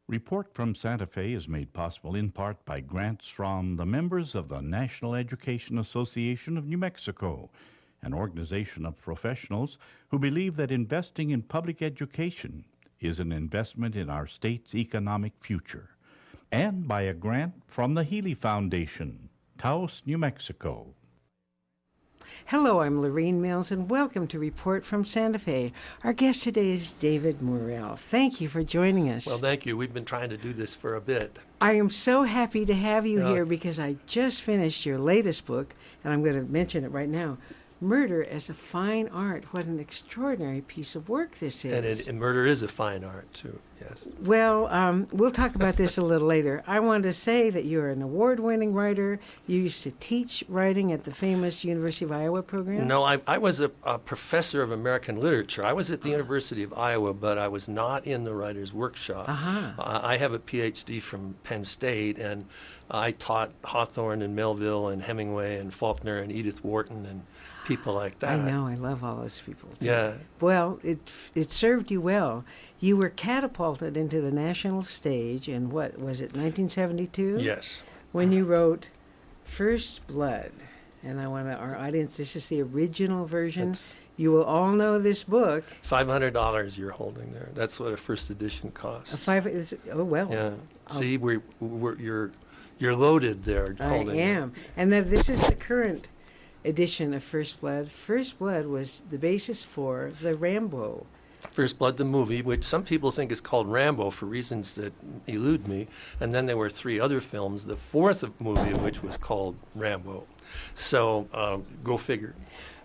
Report from Santa Fe is made possible in part by grants from the members of the National Education Association of New Mexico, an organization of professionals who believe that investing in public education is an investment in our state's economic future, and by a grant from the Healy Foundation, Taos, New Mexico. Hello, I'm Lorene Mills, and welcome to Report from Santa Fe. Our guest today is David Morrell. Thank you for joining us. Well, thank you. We've been trying to do this for a bit. I am so happy to have you here because I just finished your latest book, and I'm going to mention it right now. Murder as a Fine Art. What an extraordinary piece of work this is. And murder is a fine art, too, yes. Well, we'll talk about this a little later. I want to say that you're an award-winning writer. You used to teach writing at the famous University of Iowa program. No, I was a professor of American literature. I was at the University of Iowa, but I was not in the writer's workshop. I have a Ph.D. from Penn State, and I taught Hawthorne and Melville and Hemingway and Faulkner and Edith Wharton and people like that. I know. I love all those people, too. Yeah. Well, it served you well. You were catapulted into the national stage in, what, was it 1972? Yes. When you wrote First Blood. And I want our audience, this is the original version. You will all know this book. $500 you're holding there. That's what a first edition costs. Oh, well. Yeah. See, you're loaded there holding I am. it. And then this is the current edition of First Blood. First Blood was the basis for the Rambo. First Blood, the movie, which some people think is called Rambo for reasons that elude me. And then there were three other films, the fourth movie of which was called Rambo. So go figure.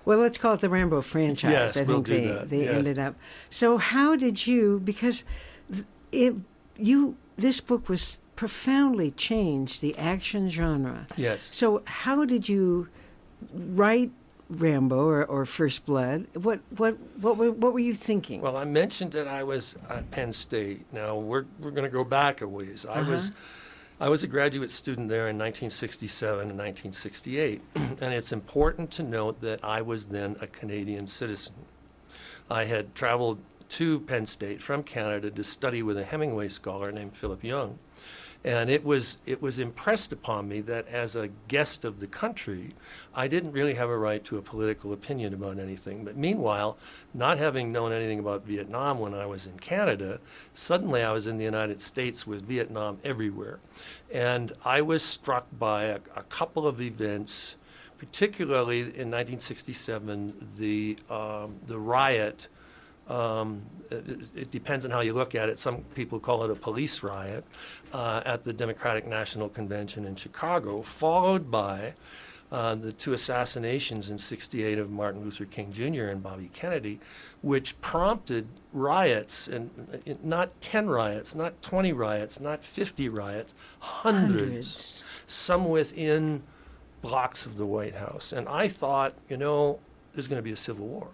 Well, let's call it the Rambo franchise. Yes, I think they ended up. So how did you, because this book was profoundly changed the action genre. Yes. So how did you write Rambo or First Blood? What were you thinking? Well, I mentioned that I was at Penn State. Now we're going to go back a ways. I was a graduate student there in 1967 and 1968, and it's important to note that I was then a Canadian citizen. I had traveled to Penn State from Canada to study with a Hemingway scholar named Philip Young. And it was impressed upon me that as a guest of the country, I didn't really have a right to a political opinion about anything. But meanwhile, not having known anything about Vietnam when I was in Canada, suddenly I was in the United States with Vietnam everywhere. And I was struck by a couple of events, particularly in 1967, the riot. It depends on how you look at it. Some people call it a police riot at the Democratic National Convention in Chicago, followed by the two assassinations in '68 of Martin Luther King Jr. and Bobby Kennedy, which prompted riots, and not 10 riots, not 20 riots, not 50 riots, hundreds. Some within blocks of the White House. And I thought, there's going to be a civil war.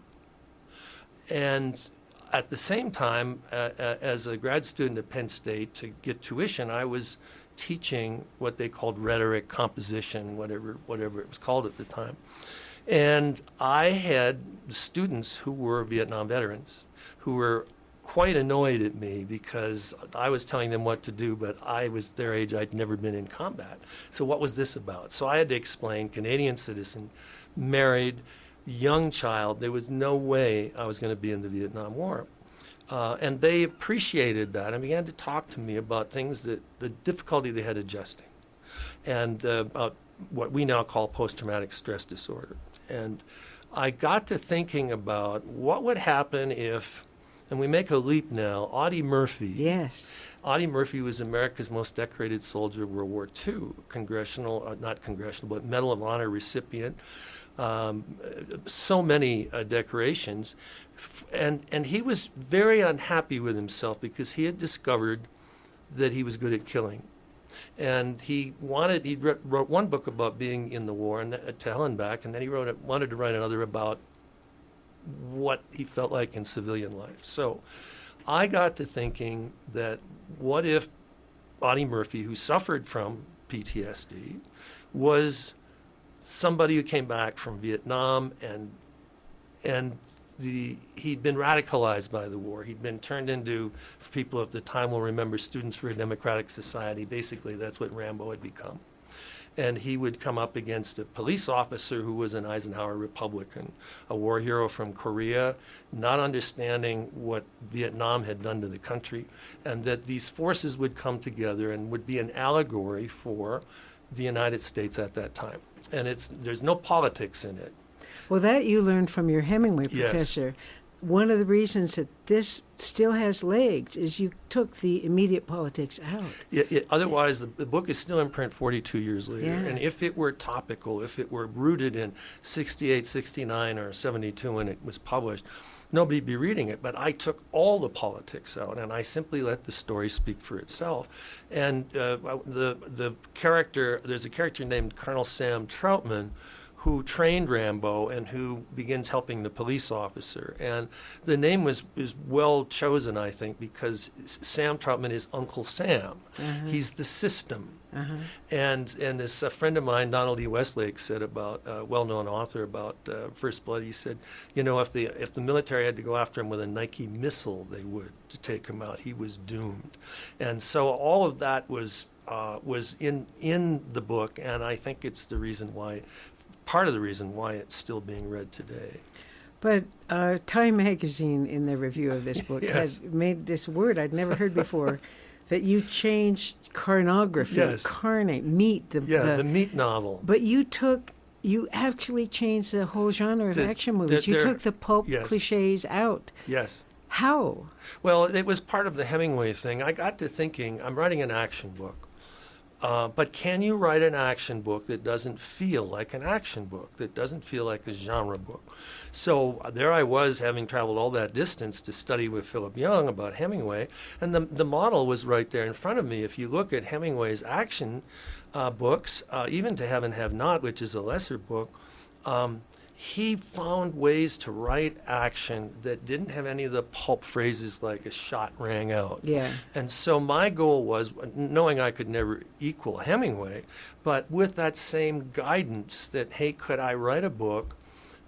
And at the same time, as a grad student at Penn State, to get tuition, I was teaching what they called rhetoric, composition, whatever it was called at the time. And I had students who were Vietnam veterans who were quite annoyed at me because I was telling them what to do, but I was their age, I'd never been in combat. So what was this about? So I had to explain, Canadian citizen, married, young child, there was no way I was going to be in the Vietnam War. And they appreciated that and began to talk to me about things the difficulty they had adjusting, and about what we now call post-traumatic stress disorder. And I got to thinking about what would happen if, and we make a leap now, Audie Murphy. Yes. Audie Murphy was America's most decorated soldier of World War II, not congressional, but Medal of Honor recipient. So many decorations, and he was very unhappy with himself because he had discovered that he was good at killing, and he wrote one book about being in the war and to hell and back, and then he wanted to write another about what he felt like in civilian life. So I got to thinking that what if Audie Murphy, who suffered from PTSD, was somebody who came back from Vietnam and he'd been radicalized by the war. He'd been turned into, people at the time will remember, Students for a Democratic Society. Basically, that's what Rambo had become. And he would come up against a police officer who was an Eisenhower Republican, a war hero from Korea, not understanding what Vietnam had done to the country, and that these forces would come together and would be an allegory for the United States at that time. And there's no politics in it. Well, that you learned from your Hemingway Yes. professor. One of the reasons that this still has legs is you took the immediate politics out. Otherwise, the book is still in print 42 years later. Yeah. And if it were topical, if it were rooted in 68, 69, or 72 when it was published, nobody'd be reading it. But I took all the politics out, and I simply let the story speak for itself. And the character, there's a character named Colonel Sam Troutman, who trained Rambo and who begins helping the police officer. And the name is well chosen, I think, because Sam Troutman is Uncle Sam. He's the system. And this a friend of mine, Donald E. Westlake, said about a well-known author about First Blood. He said, if the military had to go after him with a Nike missile, they would to take him out. He was doomed. And so all of that was in the book, and I think it's part of the reason why it's still being read today. But Time magazine, in their review of this book, Yes. has made this word I'd never heard before, that you changed carnography, Yes. carnate, meat. The meat novel. But you actually changed the whole genre of action movies. You took the pulp Yes. cliches out. Yes. How? Well, it was part of the Hemingway thing. I got to thinking, I'm writing an action book. But can you write an action book that doesn't feel like an action book, that doesn't feel like a genre book? So there I was, having traveled all that distance to study with Philip Young about Hemingway, and the model was right there in front of me. If you look at Hemingway's action books, even To Have and Have Not, which is a lesser book, he found ways to write action that didn't have any of the pulp phrases like a shot rang out. Yeah. And so my goal was, knowing I could never equal Hemingway, but with that same guidance that, hey, could I write a book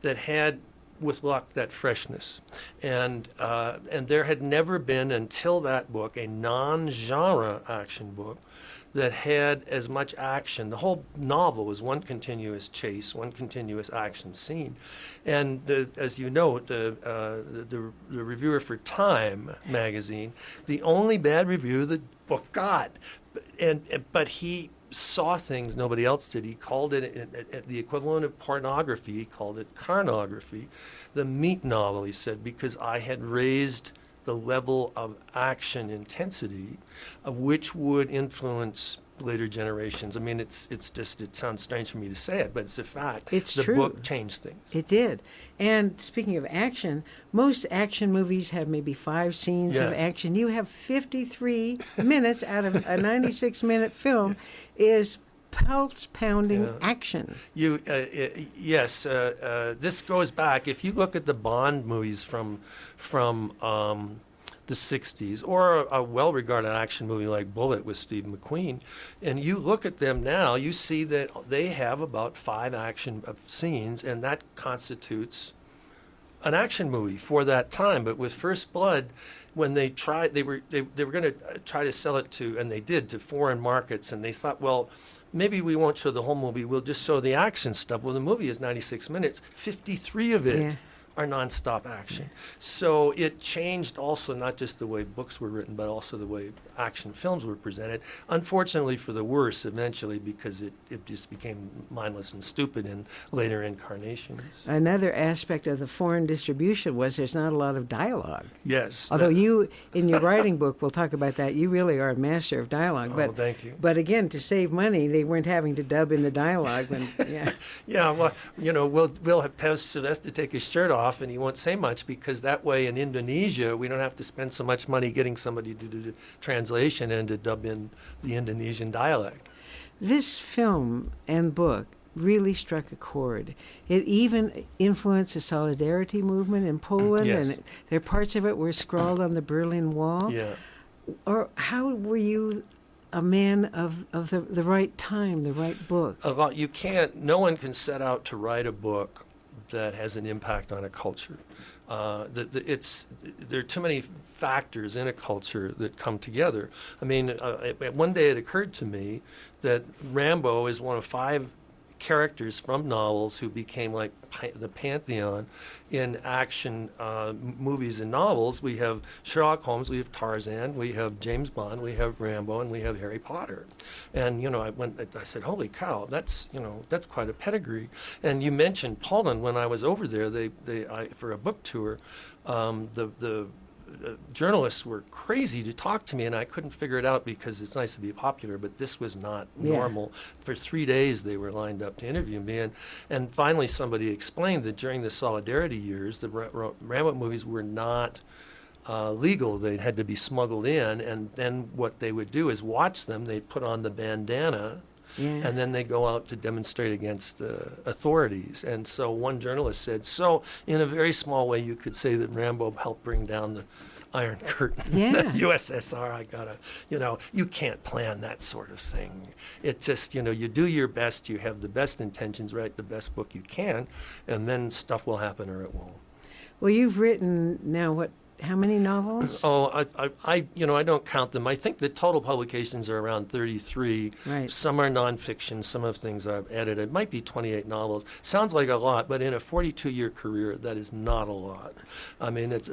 that had, with luck, that freshness? And there had never been, until that book, a non-genre action book that had as much action. The whole novel was one continuous chase, one continuous action scene. And as you know, the reviewer for Time magazine, the only bad review the book got, but he saw things nobody else did. He called it the equivalent of pornography. He called it carnography, the meat novel, he said, because I had raised the level of action intensity, which would influence later generations. I mean, it sounds strange for me to say it, but it's a fact. It's the true. book changed things. It did. And speaking of action, most action movies have maybe 5 scenes of Yes. action. You have 53 minutes out of a 96-minute film is pulse-pounding action. Yes. This goes back. If you look at the Bond movies from the 60s, or a well-regarded action movie like Bullet with Steve McQueen, and you look at them now, you see that they have about 5 action scenes, and that constitutes an action movie for that time. But with First Blood, when they tried, they were going to try to sell it to, and they did, to foreign markets, and they thought, well, maybe we won't show the whole movie, we'll just show the action stuff. Well, the movie is 96 minutes, 53 of it are nonstop action. So it changed also not just the way books were written, but also the way action films were presented. Unfortunately for the worse eventually, because it just became mindless and stupid in later incarnations. Another aspect of the foreign distribution was there's not a lot of dialogue. Yes. Although you, in your writing book, we'll talk about that, you really are a master of dialogue. Oh, thank you. But again, to save money, they weren't having to dub in the dialogue. Yeah, well, we'll have Sylvester take his shirt off, and he won't say much, because that way in Indonesia we don't have to spend so much money getting somebody to do the translation and to dub in the Indonesian dialect. This film and book really struck a chord. It even influenced the solidarity movement in Poland, Yes. and there are parts of it were scrawled on the Berlin Wall. Yeah. Or how were you a man of the right time, the right book? No one can set out to write a book that has an impact on a culture. There are too many factors in a culture that come together. I mean, one day it occurred to me that Rambo is one of 5 characters from novels who became like the Pantheon in action movies and novels. We have Sherlock Holmes, we have Tarzan, we have James Bond, we have Rambo, and we have Harry Potter. And I said, holy cow, that's quite a pedigree. And you mentioned Poland. When I was over there, for a book tour, the journalists were crazy to talk to me, and I couldn't figure it out because it's nice to be popular, but this was not normal. For 3 days, they were lined up to interview me, and finally somebody explained that during the Solidarity years, the Rambo movies were not legal. They had to be smuggled in, and then what they would do is watch them. They'd put on the bandana, and then they go out to demonstrate against the authorities. And so one journalist said, so in a very small way, you could say that Rambo helped bring down the Iron Curtain, the USSR. You can't plan that sort of thing. It just, you do your best, you have the best intentions, write the best book you can, and then stuff will happen or it won't. Well, you've written now, how many novels? Oh, I don't count them. I think the total publications are around 33. Right. Some are nonfiction. Some of things I've edited. It might be 28 novels. Sounds like a lot, but in a 42-year career, that is not a lot. I mean, it's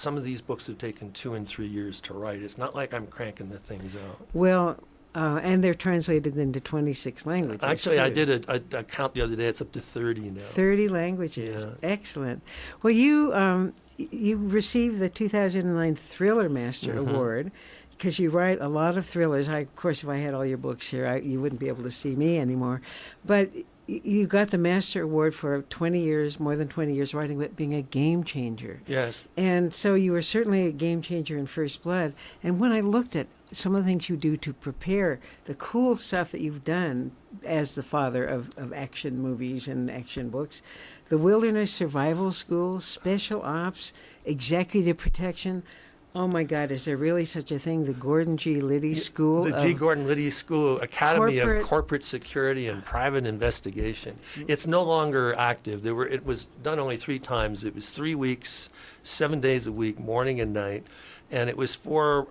some of these books have taken 2 and 3 years to write. It's not like I'm cranking the things out. Well, and they're translated into 26 languages. Actually, too. I did a count the other day. It's up to 30 now. 30 languages. Yeah. Excellent. Well, you received the 2009 Thriller Master Award because you write a lot of thrillers. Of course, if I had all your books here, you wouldn't be able to see me anymore. But you got the Master Award for 20 years, more than 20 years writing, being a game changer. Yes. And so you were certainly a game changer in First Blood. And when I looked at some of the things you do to prepare, the cool stuff that you've done as the father of action movies and action books, the Wilderness Survival School, Special Ops, Executive Protection. Oh my God, is there really such a thing? The Gordon G. Liddy School? The G. Gordon Liddy School, Academy of Corporate Security and Private Investigation. It's no longer active. It was done only 3 times. It was 3 weeks, 7 days a week, morning and night. And it was for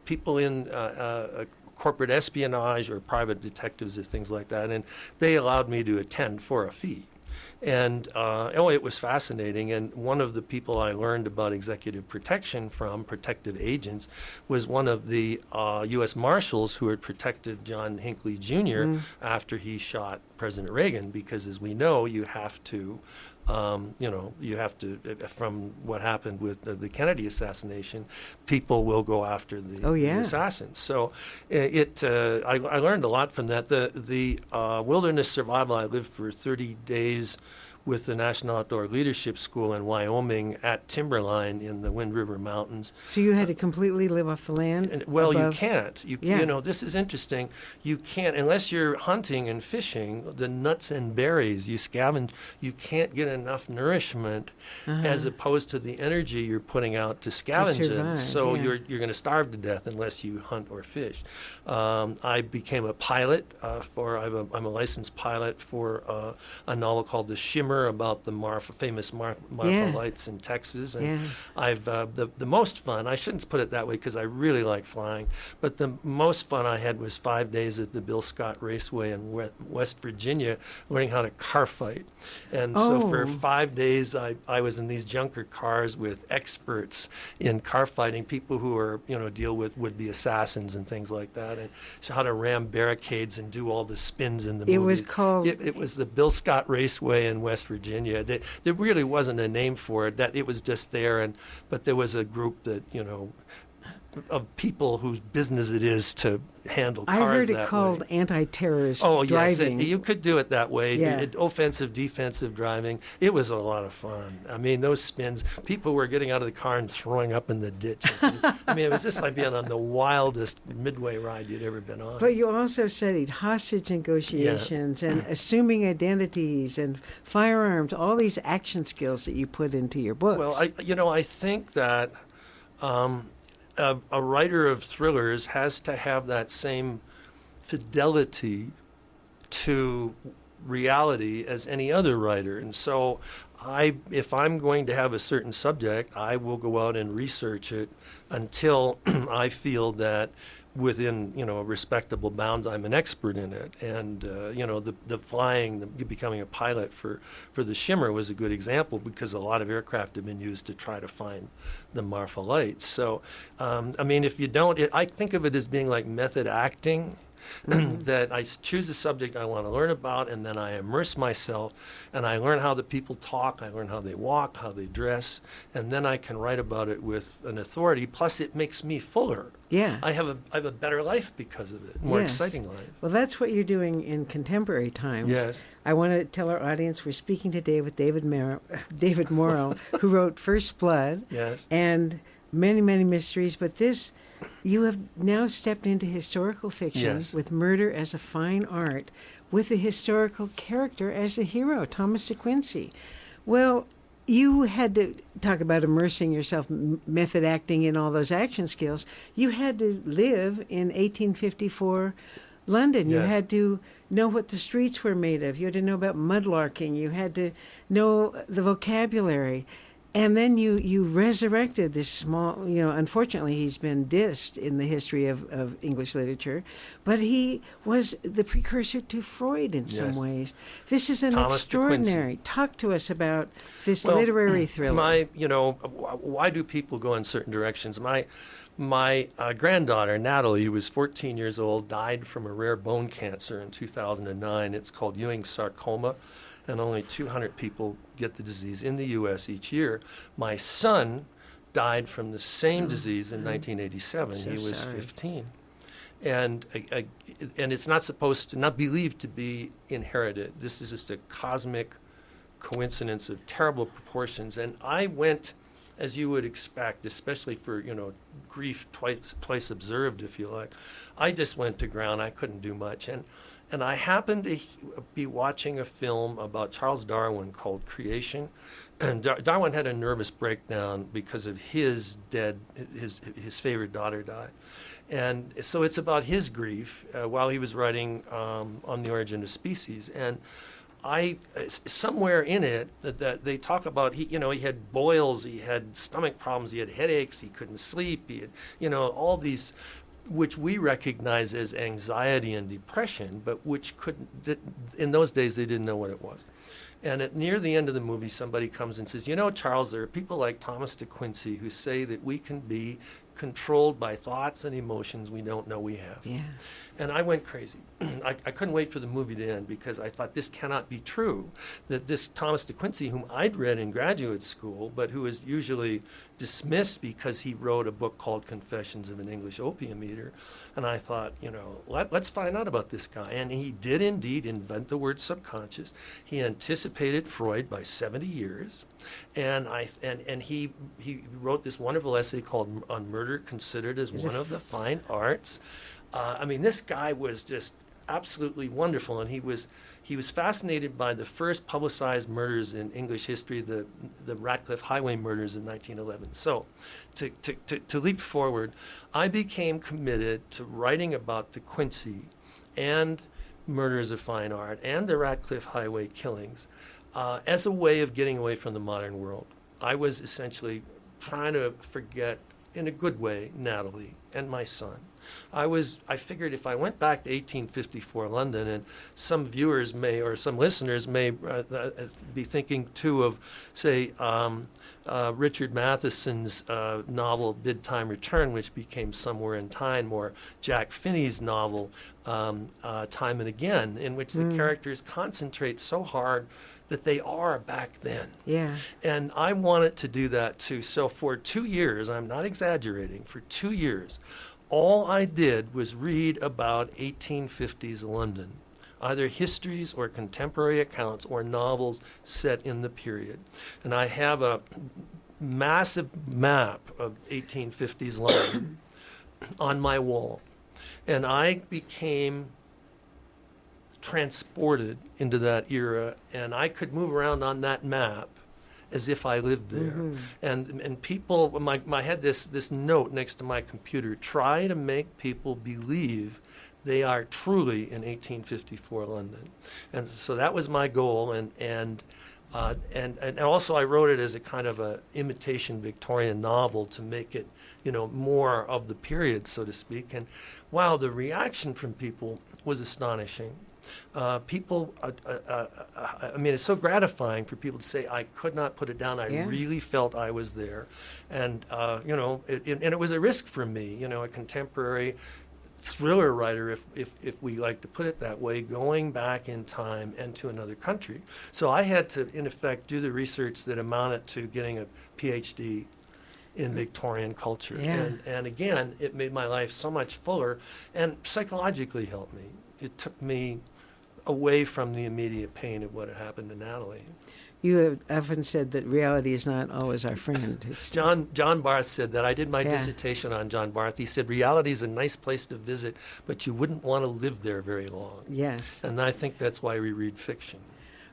people in corporate espionage or private detectives or things like that. And they allowed me to attend for a fee. And it was fascinating. And one of the people I learned about executive protection from, protective agents, was one of the U.S. Marshals who had protected John Hinckley Jr. After he shot President Reagan, because as we know, you have to, from what happened with the Kennedy assassination, people will go after the assassins. So I learned a lot from that. The wilderness survival, I lived for 30 days with the National Outdoor Leadership School in Wyoming at Timberline in the Wind River Mountains. So you had to completely live off the land? Well, you can't. You know, this is interesting. You can't, unless you're hunting and fishing, the nuts and berries you scavenge, you can't get enough nourishment as opposed to the energy you're putting out to scavenge it. So you're going to starve to death unless you hunt or fish. I became a pilot I'm a licensed pilot for a novel called The Shimmer, about the famous Marfa lights in Texas. And I've the most fun, I shouldn't put it that way because I really like flying, but the most fun I had was 5 days at the Bill Scott Raceway in West Virginia learning how to car fight. And so for 5 days I was in these junker cars with experts in car fighting, people who are, deal with would-be assassins and things like that, and so how to ram barricades and do all the spins in the movie. It was the Bill Scott Raceway in West Virginia. There really wasn't a name for it. That it was just there, but there was a group that of people whose business it is to handle cars that way. I heard it called anti-terrorist driving. Yes, you could do it that way. Yeah. Offensive, defensive driving. It was a lot of fun. I mean, those spins, people were getting out of the car and throwing up in the ditch. I mean, it was just like being on the wildest midway ride you'd ever been on. But you also studied hostage negotiations and assuming identities and firearms, all these action skills that you put into your books. Well, I think that a writer of thrillers has to have that same fidelity to reality as any other writer. And so if I'm going to have a certain subject, I will go out and research it until I feel that within, respectable bounds, I'm an expert in it. And, the flying, becoming a pilot for the Shimmer was a good example, because a lot of aircraft have been used to try to find the Marfa lights. So, if you don't, I think of it as being like method acting. That I choose a subject I want to learn about, and then I immerse myself, and I learn how the people talk, I learn how they walk, how they dress, and then I can write about it with an authority. Plus, it makes me fuller. Yeah. I have a better life because of it, more Yes. exciting life. Well, that's what you're doing in contemporary times. Yes. I want to tell our audience we're speaking today with David Morrell, who wrote First Blood Yes. and many, many mysteries. But this, you have now stepped into historical fiction Yes. with murder as a fine art, with a historical character as the hero, Thomas de Quincey. Well, you had to talk about immersing yourself, method acting in all those action skills. You had to live in 1854 London. You Yes. had to know what the streets were made of. You had to know about mudlarking. You had to know the vocabulary. And then you resurrected this small, unfortunately he's been dissed in the history of English literature, but he was the precursor to Freud in some Yes. ways. This is an Thomas de Quincey. extraordinary. Talk to us about this Well, literary thriller. Why do people go in certain directions? My granddaughter, Natalie, who was 14 years old, died from a rare bone cancer in 2009. It's called Ewing's sarcoma, and only 200 people get the disease in the U.S. each year. My son died from the same disease in 1987. So he was sorry. 15. And it's not believed to be inherited. This is just a cosmic coincidence of terrible proportions. And I went, as you would expect, especially for, grief twice observed, if you like. I just went to ground. I couldn't do much. And I happened to be watching a film about Charles Darwin called Creation. And Darwin had a nervous breakdown because of his favorite daughter died. And so it's about his grief while he was writing On the Origin of Species. And somewhere in it that they talk about, he had boils, he had stomach problems, he had headaches, he couldn't sleep, he had, all these, which we recognize as anxiety and depression, but which in those days they didn't know what it was. And near the end of the movie, somebody comes and says, Charles, there are people like Thomas de Quincey who say that we can be controlled by thoughts and emotions we don't know we have. Yeah. And I went crazy. I couldn't wait for the movie to end, because I thought this cannot be true, that this Thomas de Quincey, whom I'd read in graduate school, but who was usually dismissed because he wrote a book called Confessions of an English Opium Eater. And I thought, let's find out about this guy. And he did indeed invent the word subconscious. He anticipated Freud by 70 years. And he wrote this wonderful essay called On Murder Considered as One of the Fine Arts. This guy was just absolutely wonderful, and he was fascinated by the first publicized murders in English history, the Ratcliffe highway murders in 1911. So, to leap forward, I became committed to writing about de Quincey and Murder as a Fine Art and the Ratcliffe highway killings as a way of getting away from the modern world. I was essentially trying to forget, in a good way, Natalie and my son. I figured if I went back to 1854 London, and some viewers may, or some listeners may be thinking too of, say, Richard Matheson's novel Bid Time Return, which became Somewhere in Time, or Jack Finney's novel Time and Again, in which the characters concentrate so hard that they are back then. Yeah. And I wanted to do that too. So for 2 years, I'm not exaggerating, for 2 years, all I did was read about 1850s London, either histories or contemporary accounts or novels set in the period. And I have a massive map of 1850s London on my wall. And I became transported into that era, and I could move around on that map as if I lived there. And people, I had this note next to my computer: try to make people believe They are truly in 1854 London. And so that was my goal. And also I wrote it as a kind of a imitation Victorian novel to make it, more of the period, so to speak. And wow, the reaction from people was astonishing. People, I mean, it's so gratifying for people to say, I could not put it down. I really felt I was there. And, and it was a risk for me, a contemporary thriller writer, if we like to put it that way, going back in time and to another country. So I had to, in effect, do the research that amounted to getting a PhD in Victorian culture. Yeah. And again, it made my life so much fuller and psychologically helped me. It took me away from the immediate pain of what had happened to Natalie. You have often said that reality is not always our friend. It's John Barth said that. I did my Yeah. dissertation on John Barth. He said reality is a nice place to visit, but you wouldn't want to live there very long. Yes. And I think that's why we read fiction.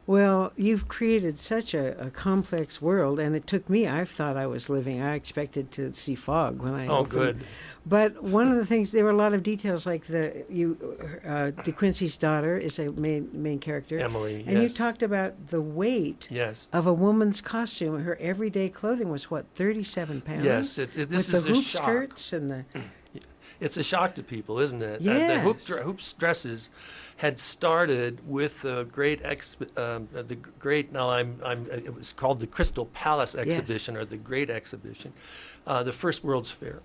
Well, you've created such a complex world, and it took me, I thought I was living, I expected to see fog when I Oh, opened. good. But one of the things, there were a lot of details, like De Quincey's daughter is a main character. Emily, And you yes. talked about the weight Yes. of a woman's costume. Her everyday clothing was, 37 pounds? Yes, this With is the a hoop shock. skirts and the... It's a shock to people, isn't it? Yes. The hoops dresses had started with the great it was called the Crystal Palace exhibition or the Great Exhibition, the first World's Fair,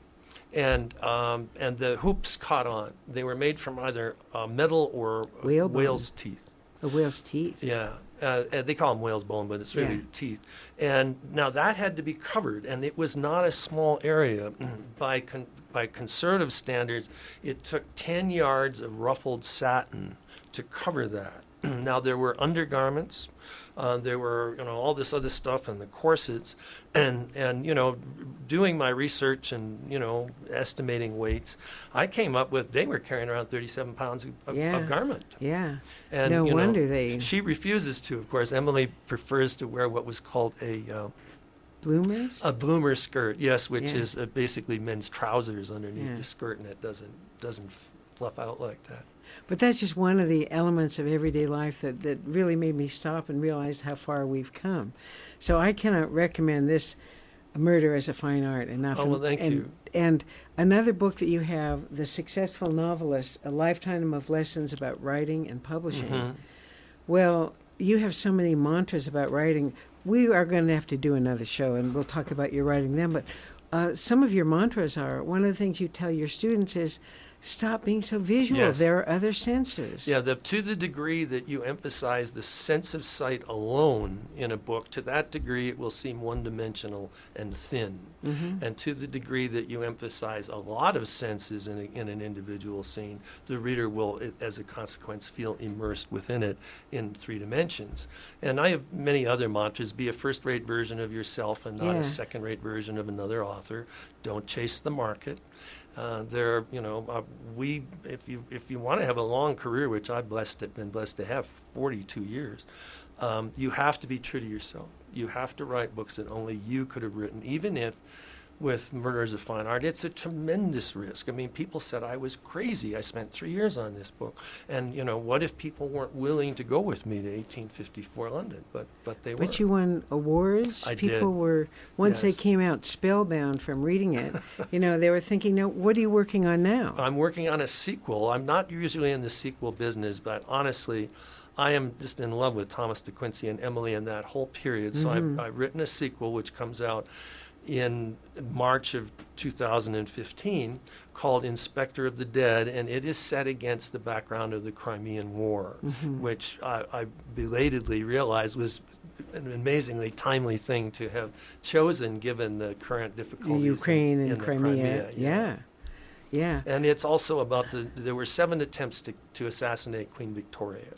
and the hoops caught on. They were made from either metal or Whalebone. whale's teeth. A whale's teeth. Yeah. They call them whale's bone, but it's really Yeah. teeth. And now that had to be covered, and it was not a small area. By conservative standards, it took 10 yards of ruffled satin to cover that. Now there were undergarments, there were all this other stuff and the corsets, and doing my research and estimating weights, I came up with they were carrying around 37 pounds of garment. Yeah. And No wonder they... She refuses to, of course. Emily prefers to wear what was called Bloomers? a bloomer skirt, yes, which Yeah. is basically men's trousers underneath Yeah. the skirt, and it doesn't fluff out like that. But that's just one of the elements of everyday life that really made me stop and realize how far we've come. So I cannot recommend this Murder as a Fine Art enough. Oh, well, thank you. And another book that you have, The Successful Novelist, A Lifetime of Lessons About Writing and Publishing. Mm-hmm. Well, you have so many mantras about writing. We are going to have to do another show, and we'll talk about your writing then. But some of your mantras are, one of the things you tell your students is, stop being so visual. Yes. There are other senses. Yeah, to the degree that you emphasize the sense of sight alone in a book, to that degree it will seem one-dimensional and thin. Mm-hmm. And to the degree that you emphasize a lot of senses in an individual scene, the reader will, as a consequence, feel immersed within it in 3 dimensions. And I have many other mantras: be a first-rate version of yourself and not Yeah. a second-rate version of another author. Don't chase the market. If you want to have a long career, which I've been blessed to have 42 years, you have to be true to yourself. You have to write books that only you could have written, even if with Murder as a Fine Art, it's a tremendous risk. I mean, people said I was crazy. I spent 3 years on this book. And, what if people weren't willing to go with me to 1854 London? But they were. But you won awards. I People did. were, once they Yes. came out spellbound from reading it, they were thinking, now, what are you working on now? I'm working on a sequel. I'm not usually in the sequel business, but honestly, I am just in love with Thomas De Quincey and Emily and that whole period. So I've written a sequel which comes out in March of 2015 called Inspector of the Dead, and it is set against the background of the Crimean War, which I belatedly realized was an amazingly timely thing to have chosen given the current difficulties Ukraine and in the Crimea. yeah. Yeah. And it's also about there were 7 attempts to assassinate Queen Victoria.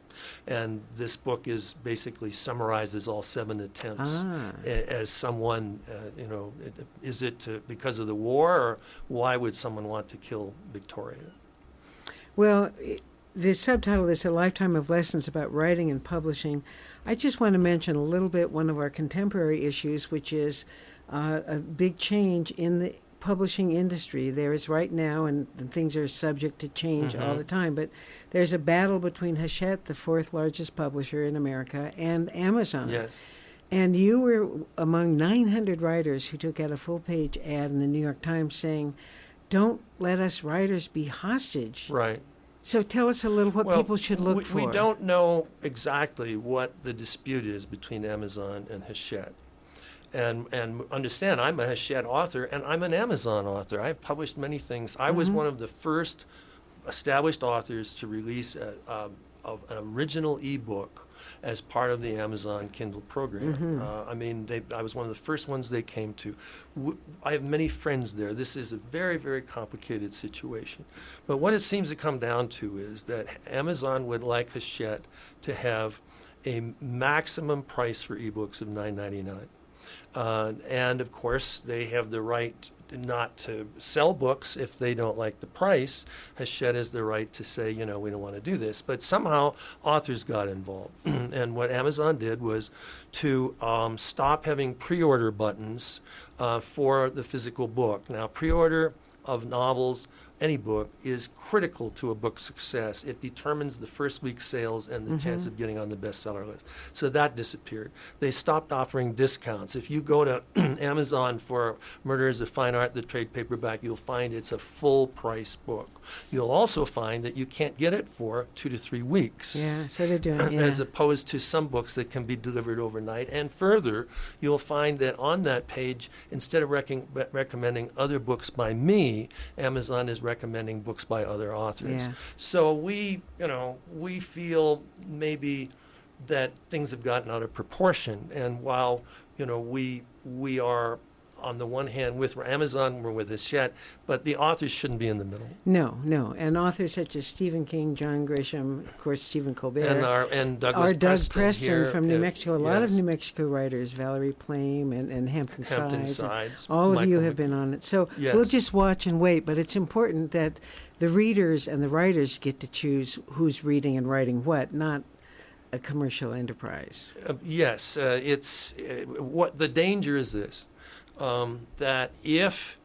And this book is basically summarizes all 7 attempts as someone, is it because of the war, or why would someone want to kill Victoria? Well, the subtitle is A Lifetime of Lessons About Writing and Publishing. I just want to mention a little bit one of our contemporary issues, which is a big change in the publishing industry. There is right now, and things are subject to change all the time, but there's a battle between Hachette, the fourth largest publisher in America, and Amazon. Yes. And you were among 900 writers who took out a full-page ad in the New York Times saying, "Don't let us writers be hostage." Right. So tell us a little what people should look for. We don't know exactly what the dispute is between Amazon and Hachette. And understand, I'm a Hachette author, and I'm an Amazon author. I've published many things. I was one of the first established authors to release an original ebook as part of the Amazon Kindle program. I was one of the first ones they came to. I have many friends there. This is a very, very complicated situation. But what it seems to come down to is that Amazon would like Hachette to have a maximum price for ebooks of $9.99. And of course, they have the right not to sell books if they don't like the price. Hachette has the right to say, we don't want to do this. But somehow authors got involved. And what Amazon did was to stop having pre-order buttons for the physical book. Now, pre-order of novels, any book, is critical to a book's success. It determines the first week's sales and the chance of getting on the bestseller list. So that disappeared. They stopped offering discounts. If you go to Amazon for Murder is a Fine Art, the trade paperback, you'll find it's a full-price book. You'll also find that you can't get it for 2 to 3 weeks. Yeah, so they're doing, As opposed to some books that can be delivered overnight. And further, you'll find that on that page, instead of recommending other books by me, Amazon is recommending books by other authors. Yeah. So we feel maybe that things have gotten out of proportion. And while, we are on the one hand with Amazon, we're with Hachette, but the authors shouldn't be in the middle. No. And authors such as Stephen King, John Grisham, of course, Stephen Colbert. And Doug Preston here, from New Mexico. A lot of yes. New Mexico writers, Valerie Plame and Hampton Sides. All of you Michael have been on it. So Yes. we'll just watch and wait, but it's important that the readers and the writers get to choose who's reading and writing what, not a commercial enterprise. Yes, what the danger is this, that if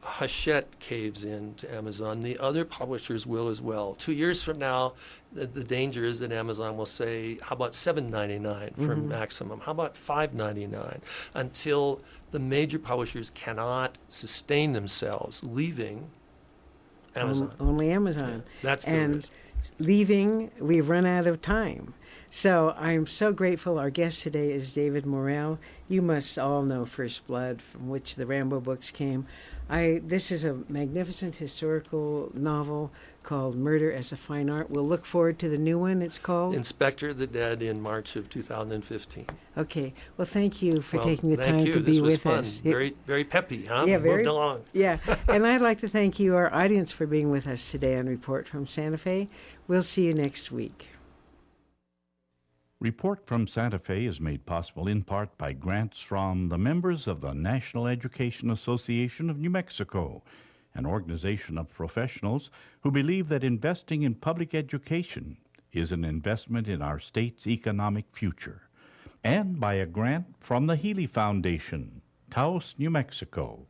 Hachette caves in to Amazon, the other publishers will as well. 2 years from now, the danger is that Amazon will say, how about $7.99 for maximum? How about $5.99? Until the major publishers cannot sustain themselves, leaving Amazon. Only Amazon. Yeah, that's the and risk. Leaving, we've run out of time. So I'm so grateful. Our guest today is David Morrell. You must all know First Blood, from which the Rambo books came. This is a magnificent historical novel called Murder as a Fine Art. We'll look forward to the new one. It's called Inspector of the Dead in March of 2015. Okay. Well, thank you for taking the thank time you. to be This was with fun. us. Very, very peppy, huh? Yeah, Moved along. Yeah. And I'd like to thank you, our audience, for being with us today on Report from Santa Fe. We'll see you next week. Report from Santa Fe is made possible in part by grants from the members of the National Education Association of New Mexico, an organization of professionals who believe that investing in public education is an investment in our state's economic future, and by a grant from the Healy Foundation, Taos, New Mexico.